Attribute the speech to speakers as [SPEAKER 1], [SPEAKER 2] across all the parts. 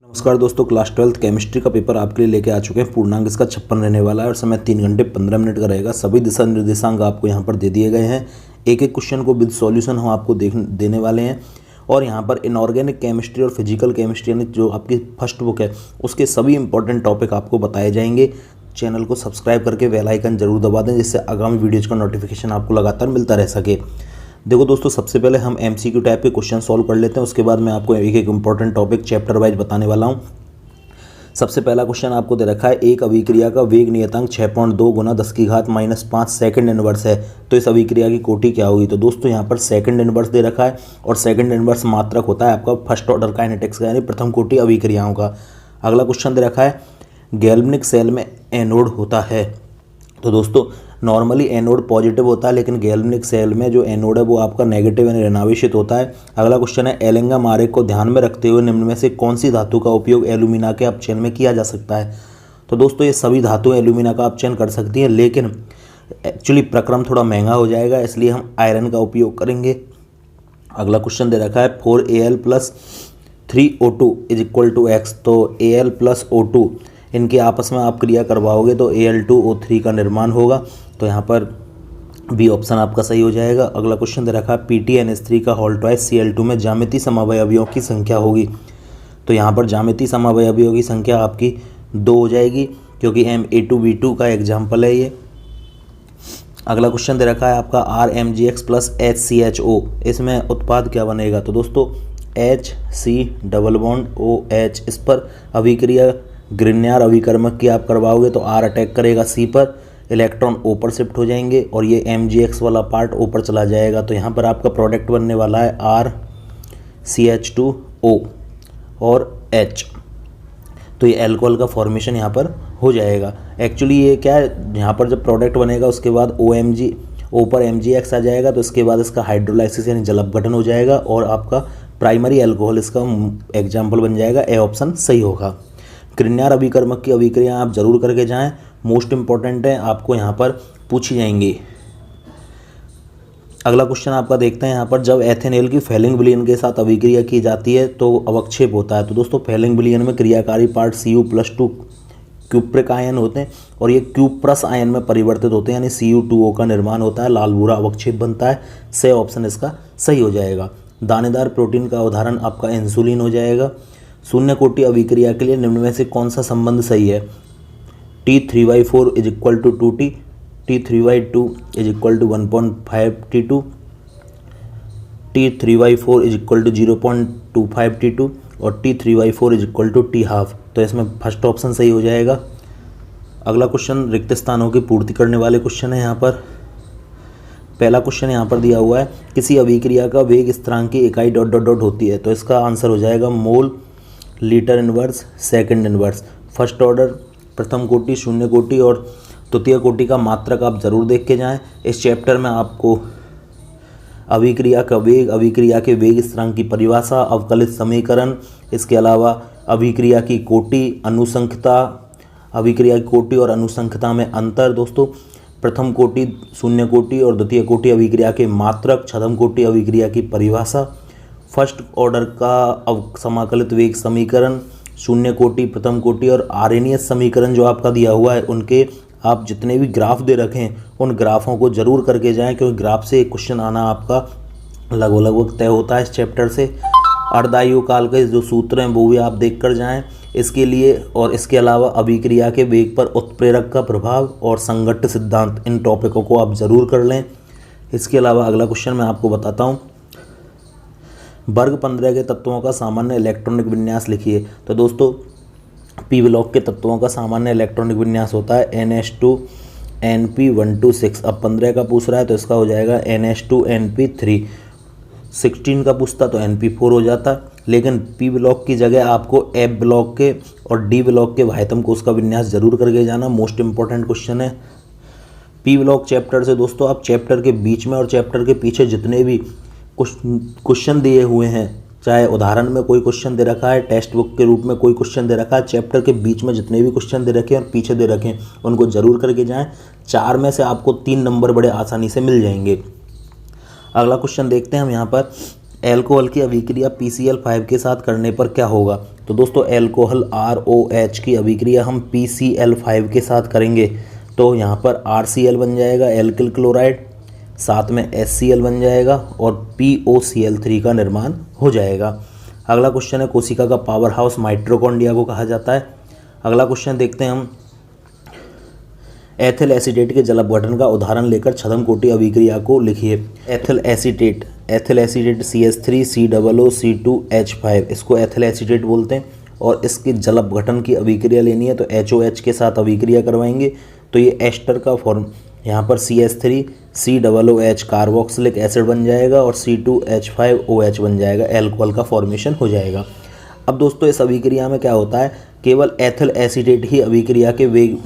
[SPEAKER 1] नमस्कार दोस्तों, class 12th chemistry का पेपर आपके लिए लेके आ चुके हैं। पूर्णांक इसका 56 रहने वाला है और समय 3 घंटे 15 मिनट का रहेगा। सभी दिशा निर्देशांक आपको यहाँ पर दे दिए गए हैं। एक एक क्वेश्चन को विद सॉल्यूशन हम आपको देने वाले हैं। और यहाँ पर इनऑर्गेनिक केमिस्ट्री और फिजिकल केमिस्ट्री यानी जो आपकी फर्स्ट बुक है उसके सभी इंपॉर्टेंट टॉपिक आपको बताए जाएंगे। चैनल को सब्सक्राइब करके बेल आइकन जरूर दबा दें, जिससे आगामी वीडियोज़ का नोटिफिकेशन आपको लगातार मिलता रह सके। देखो दोस्तों, सबसे पहले हम एमसीक्यू टाइप के क्वेश्चन सॉल्व कर लेते हैं। उसके बाद मैं आपको एक एक इंपॉर्टेंट टॉपिक चैप्टर वाइज बताने वाला हूं। सबसे पहला क्वेश्चन आपको दे रखा है, एक अभिक्रिया का वेग नियतांक 6.2 गुना 10⁻⁻5 सेकंड इनवर्स है, तो इस अभिक्रिया की कोटि क्या होगी। तो दोस्तों यहाँ पर सेकंड इनवर्स दे रखा है और सेकंड इनवर्स मात्रक होता है आपका फर्स्ट ऑर्डर काइनेटिक्स का यानी प्रथम कोटि अभिक्रियाओं का। अगला क्वेश्चन दे रखा है, गैल्वेनिक सेल में एनोड होता है। तो दोस्तों नॉर्मली एनोड पॉजिटिव होता है, लेकिन गैल्वेनिक सेल में जो एनोड है वो आपका नेगेटिव यानी ऋणावेशित होता है। अगला क्वेश्चन है, एलेंगम आरेख को ध्यान में रखते हुए निम्न में से कौन सी धातु का उपयोग एल्यूमिना के अपचयन में किया जा सकता है। तो दोस्तों ये सभी धातुएं एल्यूमिना का अपचयन कर सकती हैं, लेकिन एक्चुअली प्रक्रम थोड़ा महंगा हो जाएगा, इसलिए हम आयरन का उपयोग करेंगे। अगला क्वेश्चन दे रखा है, 4Al + 3O2 = X। तो Al + O2 इनके आपस में आप क्रिया करवाओगे तो Al2O3 का निर्माण होगा। तो यहाँ पर बी ऑप्शन आपका सही हो जाएगा। अगला क्वेश्चन दे रखा है, PTNH3 का होल ट्वाइस Cl2 में ज्यामितीय समअवयवियों की संख्या होगी। तो यहाँ पर ज्यामितीय समअवयवियों की संख्या आपकी 2 हो जाएगी, क्योंकि Ma2B2 का एग्जाम्पल है ये। अगला क्वेश्चन दे रखा है आपका, RMgX + HCHO, इसमें उत्पाद क्या बनेगा। तो दोस्तों HC⋯OH, इस पर अभिक्रिया ग्रिग्नार अभिकर्मक की आप करवाओगे तो R अटैक करेगा C पर, इलेक्ट्रॉन O पर शिफ्ट हो जाएंगे और ये MgX वाला पार्ट O पर चला जाएगा। तो यहाँ पर आपका प्रोडक्ट बनने वाला है RCH2O और H। तो ये एल्कोहल का फॉर्मेशन यहाँ पर हो जाएगा। एक्चुअली ये क्या है, यहाँ पर जब प्रोडक्ट बनेगा उसके बाद O पर MgX आ जाएगा, तो इसके बाद इसका हाइड्रोलाइसिस यानी जल अपघटन हो जाएगा और आपका प्राइमरी एल्कोहल इसका एग्जाम्पल बन जाएगा। ए ऑप्शन सही होगा। ग्रिग्नार अभिकर्मक की अभिक्रिया आप जरूर करके जाएं, मोस्ट इंपॉर्टेंट है, आपको यहाँ पर पूछी जाएंगी। अगला क्वेश्चन आपका देखते हैं यहाँ पर, जब एथेनॉल की फैलिंग विलयन के साथ अभिक्रिया की जाती है तो अवक्षेप होता है। तो दोस्तों फैलिंग विलयन में क्रियाकारी पार्ट Cu+2 क्यूप्रिक आयन होते हैं और ये क्यूप्रस आयन में परिवर्तित होते हैं, यानी Cu2O का निर्माण होता है, लाल भूरा अवक्षेप बनता है। से ऑप्शन इसका सही हो जाएगा। दानेदार प्रोटीन का उदाहरण आपका इंसुलिन हो जाएगा। शून्य कोटि अभिक्रिया के लिए निम्न में से कौन सा संबंध सही है। T3/4 = 2T, T3/2 = 1.5T2, T3/4 = 0.25T2 और T3/4 = T½ तो इसमें फर्स्ट ऑप्शन सही हो जाएगा। अगला क्वेश्चन रिक्त स्थानों की पूर्ति करने वाले क्वेश्चन है। यहाँ पर पहला क्वेश्चन यहाँ पर दिया हुआ है, किसी अभिक्रिया का वेग स्थिरांक की इकाई ... होती है। तो इसका आंसर हो जाएगा mole, litre inverse, second inverse. First order, प्रथम कोटि, शून्य कोटि और तृतीय कोटि का मात्रक आप जरूर देख के जाएं। इस चैप्टर में आपको अभिक्रिया का वेग, अभिक्रिया के वेग स्थिरांक की परिभाषा, अवकलित समीकरण, इसके अलावा अभिक्रिया की कोटि, अनुसंख्यता, अभिक्रिया की कोटि और अनुसंख्यता में अंतर। दोस्तों प्रथम कोटि, शून्य कोटि और द्वितीय कोटि अभिक्रिया के मात्रक, छठम कोटि अभिक्रिया की परिभाषा, फर्स्ट ऑर्डर का समाकलित वेग समीकरण, शून्य कोटि, प्रथम कोटि और आर्हेनियस समीकरण जो आपका दिया हुआ है, उनके आप जितने भी ग्राफ दे रखें उन ग्राफों को जरूर करके जाएं, क्योंकि ग्राफ से क्वेश्चन आना आपका लगभग तय होता है इस चैप्टर से। अर्धायु काल के जो सूत्र हैं वो भी आप देख कर जाएँ इसके लिए। और इसके अलावा अभिक्रिया के वेग पर उत्प्रेरक का प्रभाव और संघट्ट सिद्धांत, इन टॉपिकों को आप ज़रूर कर लें। इसके अलावा अगला क्वेश्चन मैं आपको बताता हूँ, वर्ग 15 के तत्वों का सामान्य इलेक्ट्रॉनिक विन्यास लिखिए। तो दोस्तों पी ब्लॉक के तत्वों का सामान्य इलेक्ट्रॉनिक विन्यास होता है NH2Np126। अब 15 का पूछ रहा है तो इसका हो जाएगा NH2Np3। 16 का पूछता तो Np4 हो जाता, लेकिन पी ब्लॉक की जगह आपको F ब्लॉक के और D ब्लॉक के वाह्यतम कोष का विन्यास जरूर करके जाना, मोस्ट इंपॉर्टेंट क्वेश्चन है। पी ब्लॉक चैप्टर से दोस्तों आप चैप्टर के बीच में और चैप्टर के पीछे जितने भी क्वेश्चन दिए हुए हैं, चाहे उदाहरण में कोई क्वेश्चन दे रखा है, टेक्स्ट बुक के रूप में कोई क्वेश्चन दे रखा है, चैप्टर के बीच में जितने भी क्वेश्चन दे रखे हैं और पीछे दे रखे हैं उनको जरूर करके जाएं। 4 में से आपको 3 नंबर बड़े आसानी से मिल जाएंगे। अगला क्वेश्चन देखते हैं हम यहाँ पर, एल्कोहल की अभिक्रिया PCl5 के साथ करने पर क्या होगा? तो दोस्तों एल्कोहल ROH की अभिक्रिया हम PCl5 के साथ करेंगे तो यहाँ पर RCl बन जाएगा, एल्किल क्लोराइड, साथ में HCl बन जाएगा और POCl3 का निर्माण हो जाएगा। अगला क्वेश्चन है, कोशिका का पावर हाउस माइटोकॉन्ड्रिया को कहा जाता है। अगला क्वेश्चन देखते हैं हम, एथिल एसीटेट के जल अपघटन का उदाहरण लेकर छद्म कोटि अभिक्रिया को लिखिए। एथिल एसीटेट CH3COO C2H5, इसको एथिल एसीटेट बोलते हैं और इसके जल अपघटन की अभिक्रिया लेनी है तो HOH के साथ अभिक्रिया करवाएंगे तो ये एस्टर का फॉर्म यहाँ पर CH3COOH कार्बोक्सिलिक एसिड बन जाएगा और C2H5OH बन जाएगा, एल्कोहल का फॉर्मेशन हो जाएगा। अब दोस्तों इस अभिक्रिया में क्या होता है, केवल एथिल एसीटेट ही अभिक्रिया के वेग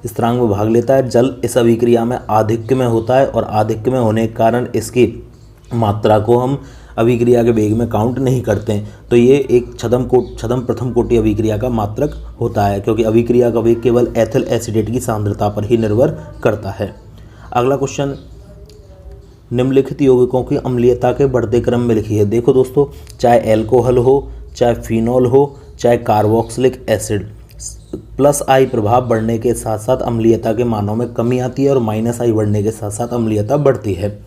[SPEAKER 1] स्थिरांक में भाग लेता है। जल इस अभिक्रिया में आधिक्य में होता है और आधिक्य में होने के कारण इसकी मात्रा को हम अभिक्रिया के वेग में काउंट नहीं करते हैं, तो ये एक छद्म प्रथम कोटि अभिक्रिया का मात्रक होता है क्योंकि अभिक्रिया का वेग केवल एथिल एसीटेट की सांद्रता पर ही निर्भर करता है। अगला क्वेश्चन, निम्नलिखित यौगिकों की अम्लीयता के बढ़ते क्रम में लिखिए। देखो दोस्तों, चाहे एल्कोहल हो, चाहे फिनॉल हो, चाहे कार्बोक्सिलिक एसिड, +I प्रभाव बढ़ने के साथ साथ अम्लीयता के मानों में कमी आती है और -I बढ़ने के साथ साथ अम्लीयता बढ़ती है।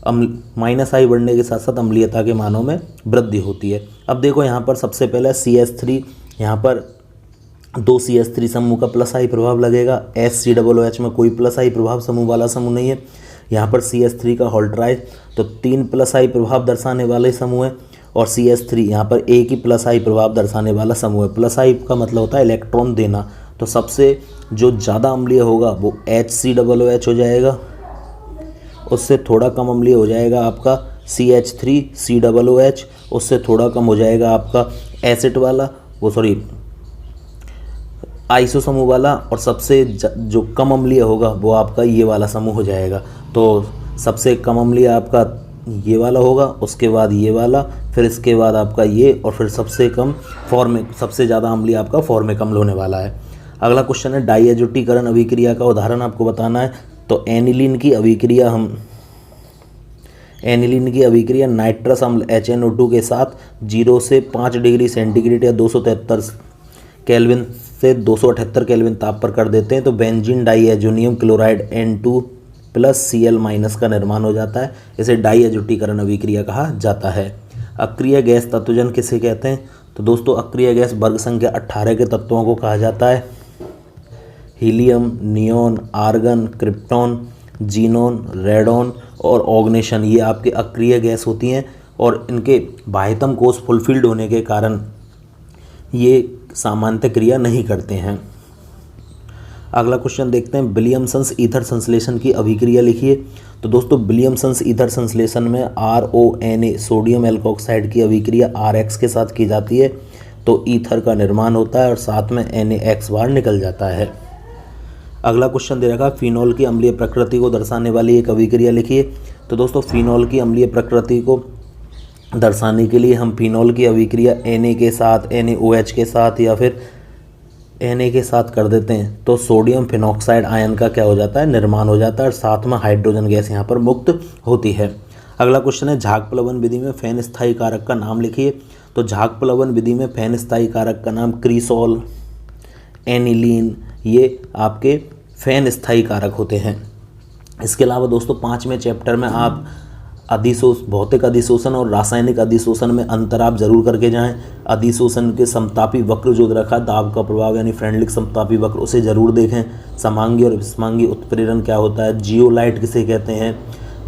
[SPEAKER 1] -I बढ़ने के साथ साथ अम्लीयता के मानों में वृद्धि होती है। अब देखो यहाँ पर सबसे पहले CH3, यहाँ पर 2 CH3 समूह का +I प्रभाव लगेगा। HCOOH में कोई +I प्रभाव समूह वाला समूह नहीं है। यहाँ पर CH3 का होल्ट्राइज तो 3 +I प्रभाव दर्शाने वाले समूह है और CH3 यहाँ पर एक ही +I प्रभाव दर्शाने वाला समूह है। +I का मतलब होता है इलेक्ट्रॉन देना, तो सबसे जो ज़्यादा अम्लीय होगा वो HCOOH हो जाएगा, उससे थोड़ा कम अम्लीय हो जाएगा आपका CH3COOH, उससे थोड़ा कम हो जाएगा आपका एसिड वाला आइसो समूह वाला, और सबसे जो कम अम्लीय होगा वो आपका ये वाला समूह हो जाएगा। तो सबसे कम अम्लीय आपका ये वाला होगा, उसके बाद ये वाला, फिर इसके बाद आपका ये, और फिर सबसे ज़्यादा अम्लीय आपका फॉर्मिक अम्ल होने वाला है। अगला क्वेश्चन है, डाइएजुटीकरण अभिक्रिया का उदाहरण आपको बताना है। तो एनिलीन की अभिक्रिया नाइट्रस अम्ल HNO2 के साथ 0 से 5 डिग्री सेंटीग्रेड या 273 केल्विन से 278 केल्विन ताप पर कर देते हैं तो बेंजीन डाइएजोनियम क्लोराइड N2+Cl- का निर्माण हो जाता है। इसे डाइएजुटीकरण अभिक्रिया कहा जाता है। अक्रिय गैस तत्वजन किसे कहते हैं? तो दोस्तों अक्रिय गैस वर्ग संख्या 18 के तत्वों को कहा जाता है। Helium, neon, argon, krypton, xenon, radon और ऑग्नेशन, ये आपके अक्रिय गैस होती हैं और इनके बाह्यतम कोश फुलफिल्ड होने के कारण ये सामान्यतः क्रिया नहीं करते हैं। अगला क्वेश्चन देखते हैं, विलियमसन्स ईथर संश्लेषण की अभिक्रिया लिखिए। तो दोस्तों विलियमसन्स ईथर संश्लेषण में RONA सोडियम एल्कोक्साइड की अभिक्रिया RX के साथ की जाती है तो ईथर का निर्माण होता है और साथ में NaX बाहर निकल जाता है। अगला क्वेश्चन दे रखा है, फिनॉल की अम्लीय प्रकृति को दर्शाने वाली एक अभिक्रिया लिखिए। तो दोस्तों फिनॉल की अम्लीय प्रकृति को दर्शाने के लिए हम फिनॉल की अभिक्रिया Na के साथ, NaOH के साथ या फिर Na के साथ कर देते हैं तो सोडियम फिनॉक्साइड आयन का क्या हो जाता है, निर्माण हो जाता है और साथ में हाइड्रोजन गैस यहाँ पर मुक्त होती है। अगला क्वेश्चन है, झाग प्लवन विधि में फेन स्थायी कारक का नाम लिखिए। तो झाग प्लवन विधि में फेन स्थायी कारक का नाम क्रीसॉल, एनिलीन, ये आपके फेन स्थायी कारक होते हैं। इसके अलावा दोस्तों 5वें चैप्टर में आप भौतिक अधिशोषण और रासायनिक अधिशोषण में अंतर आप जरूर करके जाएं। अधिशोषण के समतापी वक्र जो रखा, दाब का प्रभाव यानी फ्रेंडलिक समतापी वक्र, उसे जरूर देखें। समांगी और विषमांगी उत्प्रेरण क्या होता है, जियोलाइट किसे कहते हैं,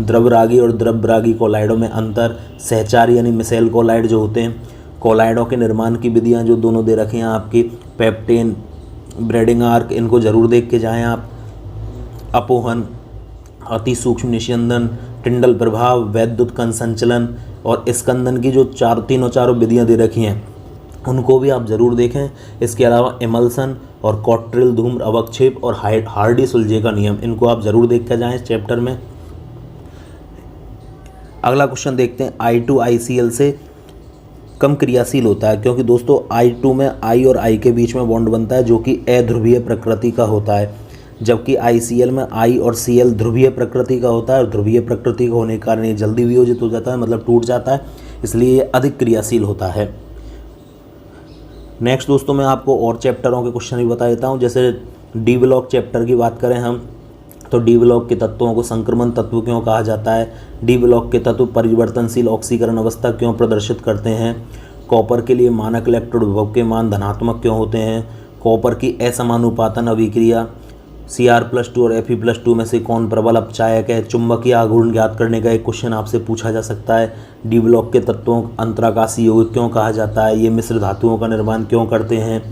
[SPEAKER 1] द्रवरागी और द्रवरागी कोलाइडों में अंतर, सहचारी यानी मिसेल कोलाइड जो होते हैं, कोलाइडों के निर्माण की विधियाँ जो दोनों दे रखी हैं आपकी, पेप्टेन, ब्रेडिंग आर्क, इनको जरूर देख के जाएँ आप। अपोहन, अति सूक्ष्म निस्यंदन, टिंडल प्रभाव, वैद्युत कण संचलन और स्कंदन की जो चारों विधियां दे रखी हैं उनको भी आप ज़रूर देखें। इसके अलावा इमल्सन और कॉट्रिल धूम्र अवक्षेप और हार्डी सुलझे का नियम, इनको आप ज़रूर देख कर जाएँ इस चैप्टर में। अगला क्वेश्चन देखते हैं, I2ICl से कम क्रियाशील होता है क्योंकि दोस्तों I2 में I और I के बीच में बॉन्ड बनता है जो कि अध्रुवीय प्रकृति का होता है, जबकि ICl में I और Cl ध्रुवीय प्रकृति का होता है और ध्रुवीय प्रकृति का होने के कारण ये जल्दी वियोजित हो जाता है, मतलब टूट जाता है, इसलिए ये अधिक क्रियाशील होता है। नेक्स्ट दोस्तों मैं आपको और चैप्टरों के क्वेश्चन भी बता देता हूँ। जैसे डी ब्लॉक चैप्टर की बात करें हम तो डी ब्लॉक के तत्वों को संक्रमण तत्व क्यों कहा जाता है, डी ब्लॉक के तत्व परिवर्तनशील ऑक्सीकरण अवस्था क्यों प्रदर्शित करते हैं, कॉपर के लिए मानक इलेक्ट्रोड विभव के मान धनात्मक क्यों होते हैं, कॉपर की असमानुपातन अभिक्रिया Cr+2 और Fe+2 में से कौन प्रबल अपचायक है, चुंबकीय आघूर्ण ज्ञात करने का एक क्वेश्चन आपसे पूछा जा सकता है, डी ब्लॉक के तत्वों अंतराकाशी यौगिक क्यों कहा जाता है, ये मिश्र धातुओं का निर्माण क्यों करते हैं,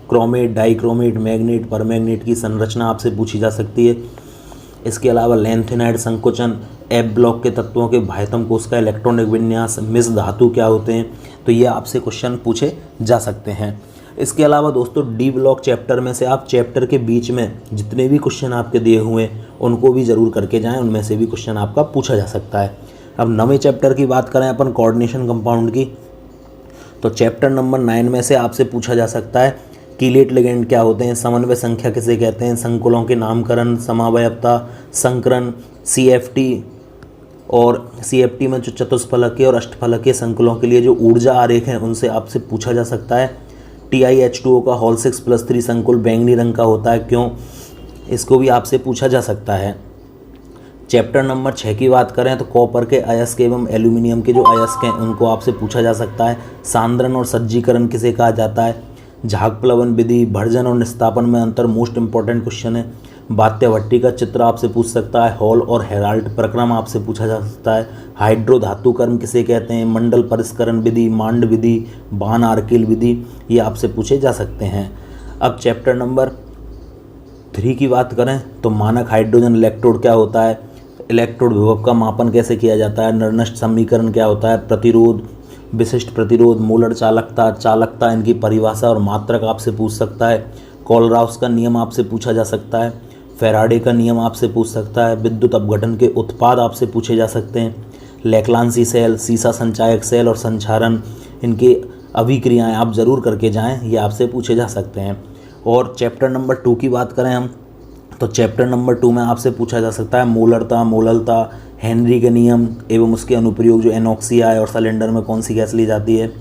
[SPEAKER 1] क्रोमेट, डाइक्रोमेट, मैग्नेट, परमैग्नेट की संरचना आपसे पूछी जा सकती है। इसके अलावा लैंथेनाइड संकुचन, एफ ब्लॉक के तत्वों के बाह्यतम कोश का इलेक्ट्रॉनिक विन्यास, मिश्र धातु क्या होते हैं, तो ये आपसे क्वेश्चन पूछे जा सकते हैं। इसके अलावा दोस्तों डी ब्लॉक चैप्टर में से आप चैप्टर के बीच में जितने भी क्वेश्चन आपके दिए हुए हैं उनको भी ज़रूर करके जाएं, उनमें से भी क्वेश्चन आपका पूछा जा सकता है। अब नवे चैप्टर की बात करें अपन कोऑर्डिनेशन कंपाउंड की, तो चैप्टर नंबर 9 में से आपसे पूछा जा सकता है कीलेट लिगेंड क्या होते हैं, समन्वय संख्या किसे कहते हैं, संकुलों के नामकरण, समावयवता, संकरण, CFT और CFT में जो चतुष्फलकीय और अष्टफलकीय संकुलों के लिए जो ऊर्जा आरेख हैं उनसे आपसे पूछा जा सकता है। TiH2O का होल 6+3 संकुल बैंगनी रंग का होता है क्यों, इसको भी आपसे पूछा जा सकता है। चैप्टर नंबर 6 की बात करें तो कॉपर के अयस्क एवं एल्यूमिनियम के जो अयस्क हैं उनको आपसे पूछा जा सकता है। सांद्रण और सज्जीकरण किसे कहा जाता है, झाग प्लवन विधि, भर्जन और निस्तापन में अंतर मोस्ट इंपॉर्टेंट क्वेश्चन है। बात्य भट्टी का चित्र आपसे पूछ सकता है। हॉल और हेराल्ड प्रक्रम आपसे पूछा जा सकता है। हाइड्रो धातु कर्म किसे कहते हैं, मंडल परिष्करण विधि, मांड विधि, बान आर्किल विधि, ये आपसे पूछे जा सकते हैं। अब चैप्टर नंबर 3 की बात करें तो मानक हाइड्रोजन इलेक्ट्रोड क्या होता है, इलेक्ट्रोड विभव का मापन कैसे किया जाता है, निर्नष्ट समीकरण क्या होता है, प्रतिरोध, विशिष्ट प्रतिरोध, मोलर चालकता, चालकता, इनकी परिभाषा और मात्रक आपसे पूछ सकता है। कोलराउस का नियम आपसे पूछा जा सकता है। फेराडे का नियम आपसे पूछ सकता है। विद्युत अपघटन के उत्पाद आपसे पूछे जा सकते हैं। लेक्लांसी सेल, सीसा संचायक सेल और संचारण, इनकी अभिक्रियाएं आप ज़रूर करके जाएं, ये आपसे पूछे जा सकते हैं। और चैप्टर नंबर 2 की बात करें हम तो चैप्टर नंबर 2 में आपसे पूछा जा सकता है मोलरता, मोललता, हेनरी के नियम एवं उसके अनुप्रयोग, जो एनॉक्सिया है और सिलेंडर में कौन सी गैस ली जाती है।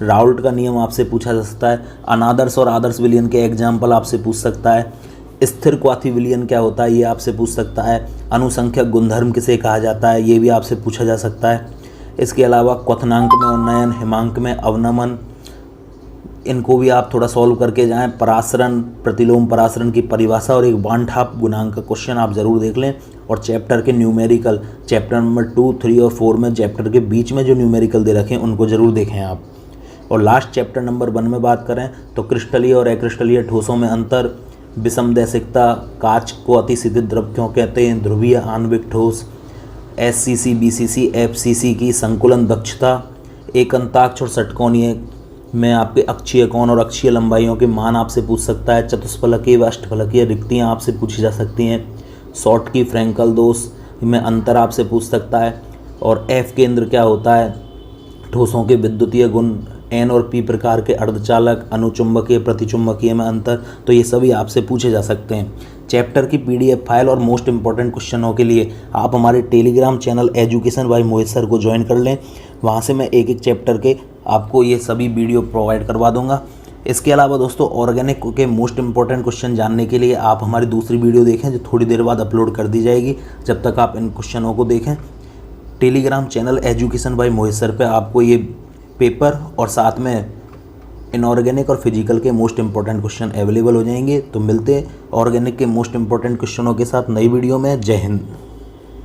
[SPEAKER 1] राउल्ट का नियम आपसे पूछा जा सकता है। अनादर्श और आदर्श विलयन के एग्जाम्पल आपसे पूछ सकता है। स्थिर क्वाथी विलयन क्या होता है, ये आपसे पूछ सकता है। अनुसंख्यक गुणधर्म किसे कहा जाता है, ये भी आपसे पूछा जा सकता है। इसके अलावा क्वथनांक में उन्नयन, हिमांक में अवनमन, इनको भी आप थोड़ा सॉल्व करके जाएं। परासरण, प्रतिलोम परासरण की परिभाषा और एक बांठाप गुणांक का क्वेश्चन आप ज़रूर देख लें। और चैप्टर के न्यूमेरिकल, चैप्टर नंबर 2, 3 और 4 में चैप्टर के बीच में जो न्यूमेरिकल दे रखे हैं उनको ज़रूर देखें आप। और लास्ट चैप्टर नंबर 1 में बात करें तो क्रिस्टलीय और अक्रिस्टलीय ठोसों में अंतर, विषमदैशिकता, कांच को अतिशीतल द्रव क्यों कहते हैं, ध्रुवीय आणविक ठोस, SCC, BCC, FCC की संकुलन दक्षता, एकंताक्ष और षटकोणीय में आपके अक्षीय कोण और अक्षीय लंबाइयों के मान आपसे पूछ सकता है। चतुष्फलकीय व अष्टफलकीय रिक्तियाँ आपसे पूछी जा सकती हैं। शॉर्ट की फ्रैंकल दोष में अंतर आपसे पूछ सकता है। और F केंद्र क्या होता है, ठोसों के विद्युतीय गुण, N और P प्रकार के अर्धचालक, अनुचुंबकीय प्रतिचुंबकीय में अंतर, तो ये सभी आपसे पूछे जा सकते हैं। चैप्टर की PDF फाइल और मोस्ट इंपॉर्टेंट क्वेश्चनों के लिए आप हमारे Telegram channel education by Mohit sir को ज्वाइन कर लें। वहाँ से मैं एक एक चैप्टर के आपको ये सभी वीडियो प्रोवाइड करवा दूंगा। इसके अलावा दोस्तों ऑर्गेनिक के मोस्ट इंपॉर्टेंट क्वेश्चन जानने के लिए आप हमारी दूसरी वीडियो देखें जो थोड़ी देर बाद अपलोड कर दी जाएगी। जब तक आप इन क्वेश्चनों को देखें, Telegram channel education by Mohit sir पे आपको ये पेपर और साथ में इनऑर्गेनिक और फिजिकल के मोस्ट इंपॉर्टेंट क्वेश्चन अवेलेबल हो जाएंगे। तो मिलते हैं ऑर्गेनिक के मोस्ट इंपॉर्टेंट क्वेश्चनों के साथ नई वीडियो में। जय हिंद।